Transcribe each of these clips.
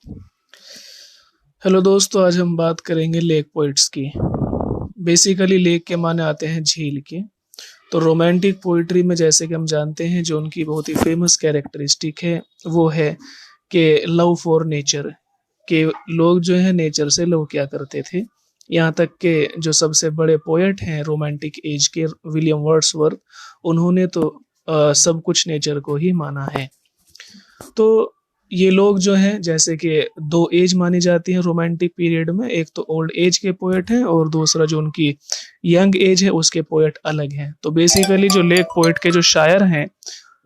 Hello दोस्तों, आज हम बात करेंगे लेक पोइट्स की। बेसिकली लेक के माने आते हैं झील के। तो रोमांटिक पोइट्री में जैसे कि हम जानते हैं, जो उनकी बहुत ही फेमस कैरेक्टरिस्टिक है वो है कि लव फॉर नेचर, के लोग जो है नेचर से लव किया करते थे। यहाँ तक के जो सबसे बड़े पोएट हैं रोमांटिक एज के, विलियम वर्ड्सवर्थ, उन्होंने तो सब कुछ नेचर को ही माना है। तो ये लोग जो हैं, जैसे कि दो एज मानी जाती है रोमांटिक पीरियड में, एक तो ओल्ड एज के पोएट हैं और दूसरा जो उनकी यंग एज है उसके पोएट अलग हैं। तो बेसिकली जो लेक पोएट के जो शायर हैं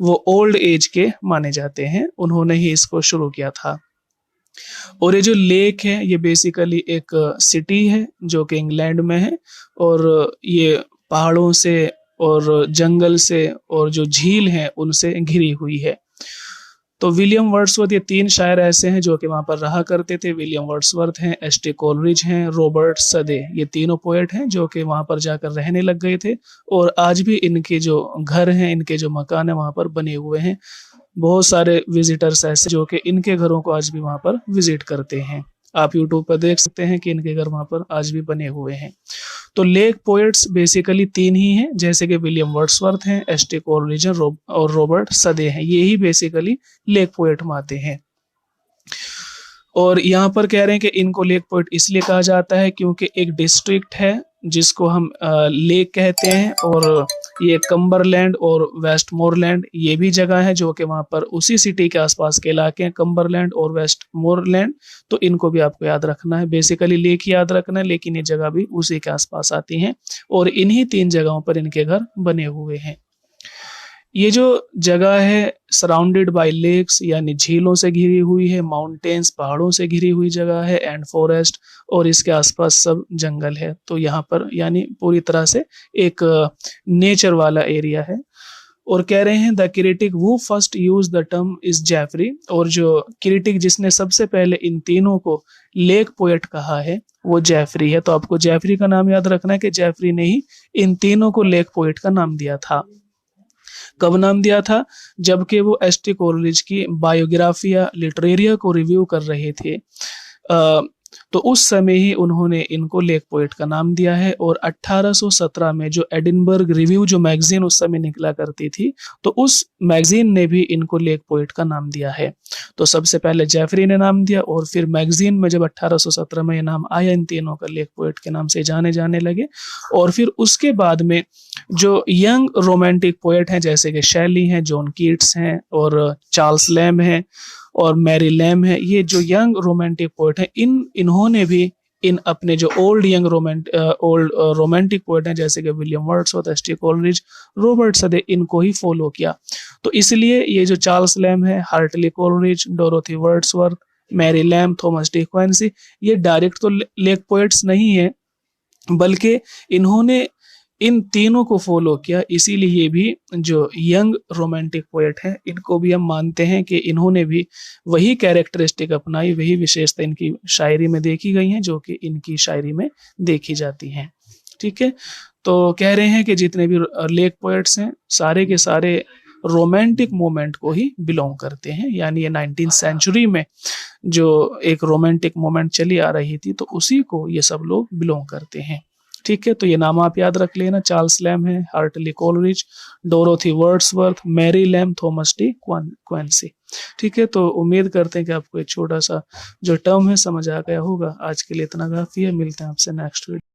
वो ओल्ड एज के माने जाते हैं, उन्होंने ही इसको शुरू किया था। और ये जो लेक है ये बेसिकली एक सिटी है जो कि इंग्लैंड में है, और ये पहाड़ों से और जंगल से और जो झील है उनसे घिरी हुई है। तो विलियम वर्ड्सवर्थ, ये तीन शायर ऐसे हैं जो कि वहां पर रहा करते थे। विलियम वर्ड्सवर्थ हैं, एस.टी. कोलरिज हैं, रॉबर्ट सदे, ये तीनों पोएट हैं जो कि वहां पर जाकर रहने लग गए थे। और आज भी इनके जो घर हैं, इनके जो मकान है वहां पर बने हुए हैं। बहुत सारे विजिटर्स ऐसे जो कि इनके घरों को आज भी वहां पर विजिट करते हैं। आप यूट्यूब पर देख सकते हैं कि इनके घर वहां पर आज भी बने हुए हैं। तो लेक पोएट्स बेसिकली तीन ही हैं, जैसे कि विलियम वर्ड्सवर्थ हैं, एस.टी. कोलरिज और रॉबर्ट सदे हैं। ये ही बेसिकली लेक पोएट मानते हैं। और यहाँ पर कह रहे हैं कि इनको लेक पोएट इसलिए कहा जाता है क्योंकि एक डिस्ट्रिक्ट है जिसको हम लेक कहते हैं, और ये कम्बरलैंड और वेस्टमोरलैंड ये भी जगह है जो कि वहां पर उसी सिटी के आसपास के इलाके हैं, कम्बरलैंड और वेस्टमोरलैंड। तो इनको भी आपको याद रखना है, बेसिकली लेक याद रखना है, लेकिन ये जगह भी उसी के आसपास आती हैं और इन्हीं तीन जगहों पर इनके घर बने हुए हैं। ये जो जगह है सराउंडेड बाय लेक्स, यानी झीलों से घिरी हुई है, माउंटेन्स पहाड़ों से घिरी हुई जगह है, एंड फॉरेस्ट, और इसके आसपास सब जंगल है। तो यहाँ पर यानी पूरी तरह से एक नेचर वाला एरिया है। और कह रहे हैं the critic who first use the term is Jeffrey, और जो क्रिटिक जिसने सबसे पहले इन तीनों को लेक पोएट कहा है वो जेफरी है। तो आपको जेफरी का नाम याद रखना है कि जेफरी ने ही इन तीनों को लेक पोएट का नाम दिया था। कब नाम दिया था? जबकि वो एस.टी. कोलरिज की बायोग्राफी या लिटरेरिया को रिव्यू कर रहे थे। तो उस समय ही उन्होंने इनको लेक पोएट का नाम दिया है। और 1817 में जो एडिनबर्ग रिव्यू जो मैगजीन उस समय निकला करती थी, तो उस मैगजीन ने भी इनको लेक पोएट का नाम दिया है। तो सबसे पहले जेफरी ने नाम दिया, और फिर मैगजीन में जब 1817 में ये नाम आया, इन तीनों का लेक पोएट के नाम से जाने जाने लगे। और फिर उसके बाद में जो यंग रोमांटिक पोएट हैं, जैसे कि शैली हैं, जॉन कीट्स हैं, और चार्ल्स लैम्ब हैं, और मैरी लैम्ब है, ये जो यंग रोमांटिक पोएट हैं, इन्होंने भी इन अपने जो ओल्ड रोमांटिक पोएट हैं, जैसे कि William Wordsworth, S T. Coleridge, Robert Southey, इनको ही फॉलो किया। तो इसलिए ये जो चार्ल्स लैम्ब है, Hartley Coleridge, Dorothy Wordsworth, Mary Lamb, Thomas De Quincey, ये डायरेक्ट तो लेक पोएट्स नहीं है, बल्कि इन्होंने इन तीनों को फॉलो किया। इसीलिए ये भी जो यंग रोमांटिक पोएट हैं, इनको भी हम मानते हैं कि इन्होंने भी वही कैरेक्टरिस्टिक अपनाई, वही विशेषता इनकी शायरी में देखी गई हैं जो कि इनकी शायरी में देखी जाती हैं। ठीक है, तो कह रहे हैं कि जितने भी लेक पोएट्स हैं सारे के सारे रोमांटिक मोमेंट को ही बिलोंग करते हैं। यानी ये 19th सेंचुरी में जो एक रोमांटिक मोमेंट चली आ रही थी, तो उसी को ये सब लोग बिलोंग करते हैं। ठीक है, तो ये नाम आप याद रख लेना। चार्ल्स लैम्ब है, Hartley Coleridge, Dorothy Wordsworth, Mary Lamb, Thomas De Quincey. ठीक है, तो उम्मीद करते हैं कि आपको एक छोटा सा जो टर्म है समझ आ गया होगा। आज के लिए इतना काफी है, मिलते हैं आपसे नेक्स्ट वीडियो।